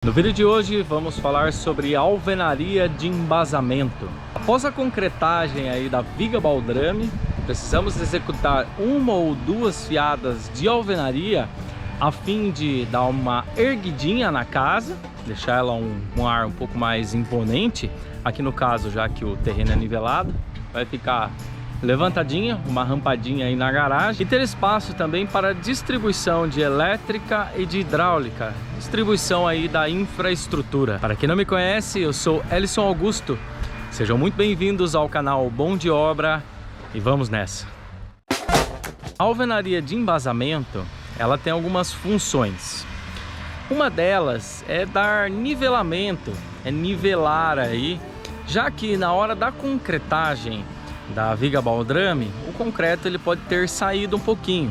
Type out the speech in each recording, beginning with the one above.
No vídeo de hoje vamos falar sobre alvenaria de embasamento. Após a concretagem aí da viga baldrame, precisamos executar uma ou duas fiadas de alvenaria a fim de dar uma erguidinha na casa, deixar ela um ar um pouco mais imponente. Aqui no caso, já que o terreno é nivelado, vai ficar levantadinha, uma rampadinha aí na garagem, e ter espaço também para distribuição de elétrica e de hidráulica, distribuição aí da infraestrutura. Para quem não me conhece, eu sou Elison Augusto, sejam muito bem-vindos ao canal Bom de Obra e vamos nessa. A alvenaria de embasamento, ela tem algumas funções. Uma delas é dar nivelamento, é nivelar aí, já que na hora da concretagem da viga baldrame, o concreto ele pode ter saído um pouquinho.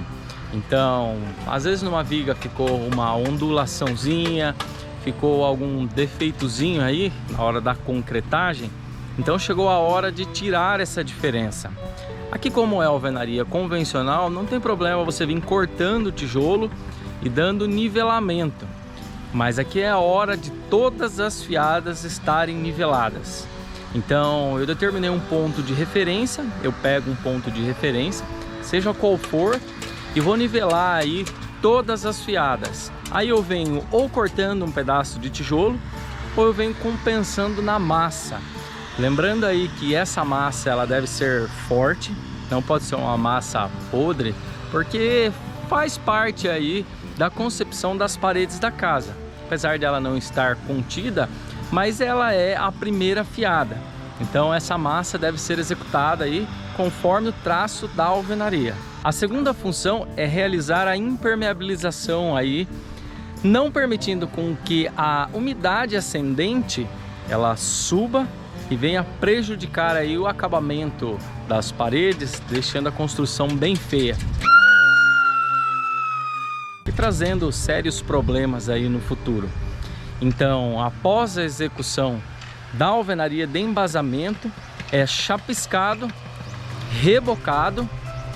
Então, às vezes numa viga ficou uma ondulaçãozinha, ficou algum defeitozinho aí na hora da concretagem. Então chegou a hora de tirar essa diferença. Aqui, como é alvenaria convencional, não tem problema você vir cortando o tijolo e dando nivelamento. Mas aqui é a hora de todas as fiadas estarem niveladas. Então eu determinei um ponto de referência, eu pego um ponto de referência, seja qual for, e vou nivelar aí todas as fiadas. Aí eu venho ou cortando um pedaço de tijolo, ou eu venho compensando na massa. Lembrando aí que essa massa ela deve ser forte, não pode ser uma massa podre, porque faz parte aí da concepção das paredes da casa. Apesar de ela não estar contida, mas ela é a primeira fiada. Então essa massa deve ser executada aí conforme o traço da alvenaria. A segunda função é realizar a impermeabilização aí, não permitindo com que a umidade ascendente ela suba e venha prejudicar aí o acabamento das paredes, deixando a construção bem feia e trazendo sérios problemas aí no futuro. Então, após a execução da alvenaria de embasamento, é chapiscado, rebocado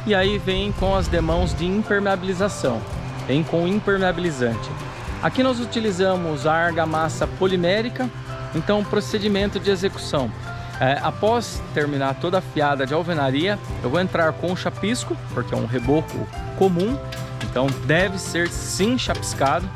e aí vem com as demãos de impermeabilização, vem com impermeabilizante. Aqui nós utilizamos a argamassa polimérica, então o procedimento de execução. Após terminar toda a fiada de alvenaria, eu vou entrar com o chapisco, porque é um reboco comum, então deve ser sim chapiscado.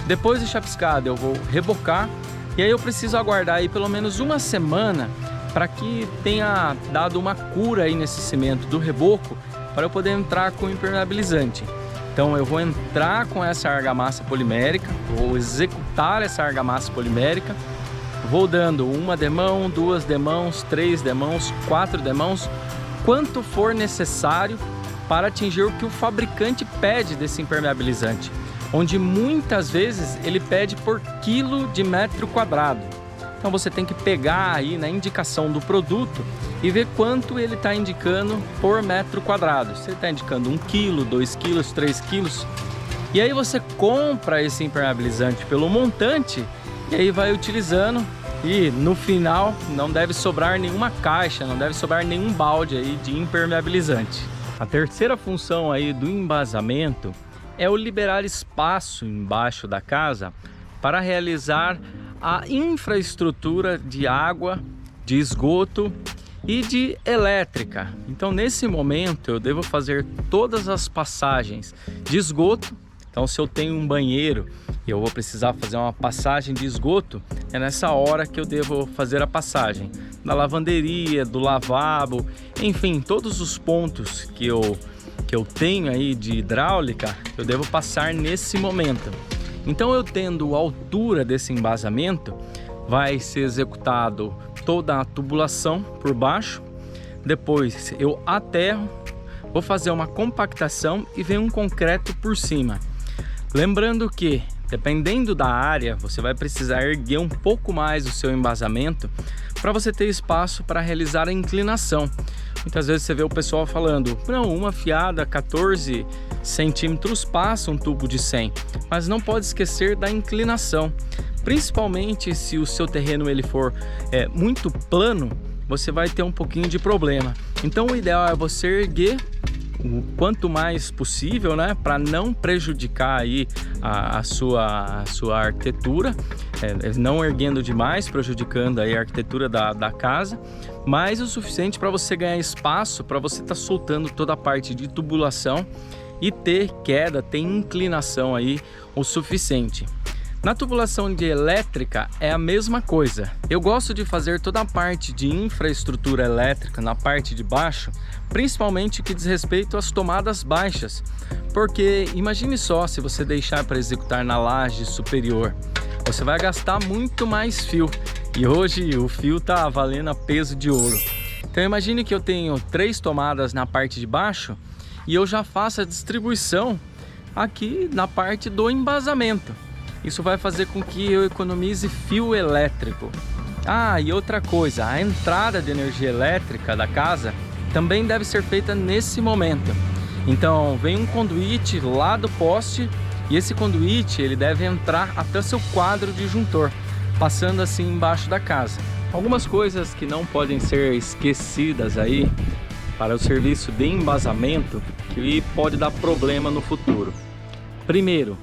Depois de chapiscado eu vou rebocar e aí eu preciso aguardar aí pelo menos uma semana para que tenha dado uma cura aí nesse cimento do reboco para eu poder entrar com o impermeabilizante. Então eu vou entrar com essa argamassa polimérica, vou executar essa argamassa polimérica, vou dando uma demão, duas demãos, três demãos, quatro demãos, quanto for necessário para atingir o que o fabricante pede desse impermeabilizante, onde muitas vezes ele pede por quilo de metro quadrado. Então você tem que pegar aí na indicação do produto e ver quanto ele está indicando por metro quadrado. Se ele está indicando 1 quilo, 2 quilos, 3 quilos. E aí você compra esse impermeabilizante pelo montante e aí vai utilizando e no final não deve sobrar nenhuma caixa, não deve sobrar nenhum balde aí de impermeabilizante. A terceira função aí do embasamento é o liberar espaço embaixo da casa para realizar a infraestrutura de água, de esgoto e de elétrica. Então nesse momento eu devo fazer todas as passagens de esgoto. Então se eu tenho um banheiro e eu vou precisar fazer uma passagem de esgoto, é nessa hora que eu devo fazer a passagem da lavanderia, do lavabo, enfim, todos os pontos que eu tenho aí de hidráulica, eu devo passar nesse momento. Então eu tendo a altura desse embasamento, vai ser executado toda a tubulação por baixo, depois eu aterro, vou fazer uma compactação e vem um concreto por cima. Lembrando que, dependendo da área, você vai precisar erguer um pouco mais o seu embasamento para você ter espaço para realizar a inclinação. Muitas vezes você vê o pessoal falando, não, uma fiada 14 centímetros passa um tubo de 100, mas não pode esquecer da inclinação. Principalmente se o seu terreno ele for muito plano, você vai ter um pouquinho de problema. Então o ideal é você erguer o quanto mais possível, né, para não prejudicar aí a sua arquitetura, não erguendo demais, prejudicando aí a arquitetura da casa, mas o suficiente para você ganhar espaço, para você estar soltando toda a parte de tubulação e ter queda, ter inclinação aí o suficiente. Na tubulação de elétrica é a mesma coisa. Eu gosto de fazer toda a parte de infraestrutura elétrica na parte de baixo, principalmente que diz respeito às tomadas baixas, porque imagine só se você deixar para executar na laje superior, você vai gastar muito mais fio, e hoje o fio tá valendo a peso de ouro. Então imagine que eu tenho 3 tomadas na parte de baixo e eu já faço a distribuição aqui na parte do embasamento. Isso vai fazer com que eu economize fio elétrico. Ah, e outra coisa, a entrada de energia elétrica da casa também deve ser feita nesse momento. Então, vem um conduíte lá do poste e esse conduíte ele deve entrar até o seu quadro disjuntor, passando assim embaixo da casa. Algumas coisas que não podem ser esquecidas aí para o serviço de embasamento que pode dar problema no futuro. Primeiro,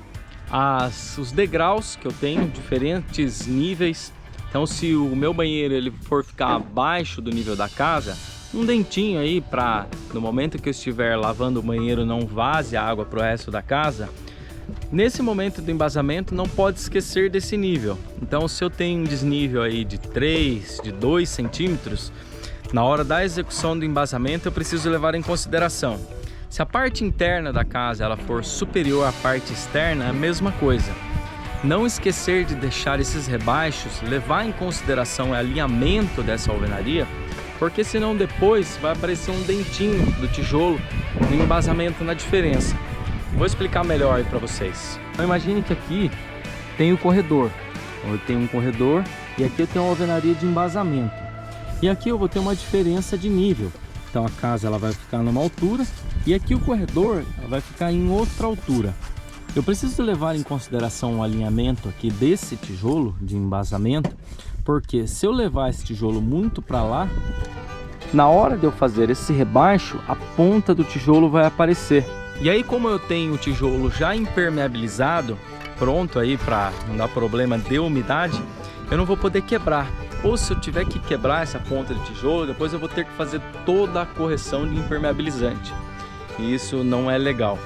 os degraus que eu tenho, diferentes níveis. Então se o meu banheiro ele for ficar abaixo do nível da casa, um dentinho aí para no momento que eu estiver lavando o banheiro não vaze a água para o resto da casa. Nesse momento do embasamento não pode esquecer desse nível. Então se eu tenho um desnível aí de 3, de 2 centímetros, na hora da execução do embasamento eu preciso levar em consideração. Se a parte interna da casa ela for superior à parte externa, é a mesma coisa. Não esquecer de deixar esses rebaixos, levar em consideração o alinhamento dessa alvenaria, porque senão depois vai aparecer um dentinho do tijolo no embasamento na diferença. Vou explicar melhor aí para vocês. Então imagine que aqui tem o corredor. Eu tenho um corredor e aqui eu tenho uma alvenaria de embasamento. E aqui eu vou ter uma diferença de nível. Então a casa ela vai ficar numa altura e aqui o corredor vai ficar em outra altura. Eu preciso levar em consideração o alinhamento aqui desse tijolo de embasamento, porque se eu levar esse tijolo muito para lá, na hora de eu fazer esse rebaixo, a ponta do tijolo vai aparecer. E aí como eu tenho o tijolo já impermeabilizado, pronto aí para não dar problema de umidade, eu não vou poder quebrar. Ou se eu tiver que quebrar essa ponta de tijolo, depois eu vou ter que fazer toda a correção de impermeabilizante. E isso não é legal.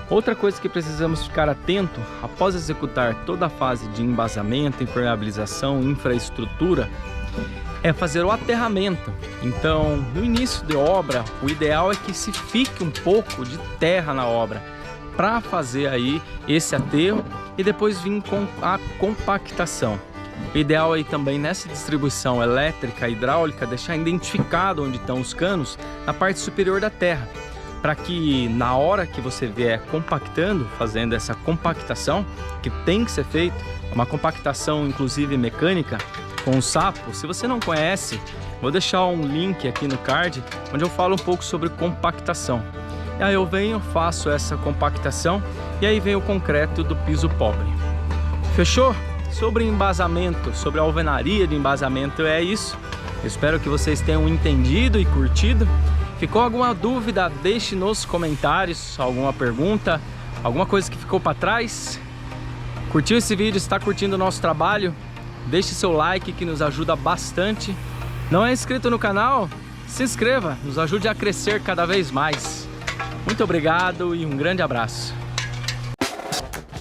Outra coisa que precisamos ficar atento após executar toda a fase de embasamento, impermeabilização, infraestrutura, é fazer o aterramento. Então, no início de obra, o ideal é que se fique um pouco de terra na obra, para fazer aí esse aterro e depois vir com a compactação. O ideal aí também nessa distribuição elétrica e hidráulica deixar identificado onde estão os canos na parte superior da terra, para que na hora que você vier compactando, fazendo essa compactação, que tem que ser feito, uma compactação inclusive mecânica com o sapo. Se você não conhece, vou deixar um link aqui no card onde eu falo um pouco sobre compactação. E aí eu venho, faço essa compactação e aí vem o concreto do piso pobre. Fechou? Sobre embasamento, sobre a alvenaria de embasamento é isso. Eu espero que vocês tenham entendido e curtido. Ficou alguma dúvida? Deixe nos comentários alguma pergunta, alguma coisa que ficou para trás. Curtiu esse vídeo? Está curtindo o nosso trabalho? Deixe seu like que nos ajuda bastante. Não é inscrito no canal? Se inscreva, nos ajude a crescer cada vez mais. Muito obrigado e um grande abraço.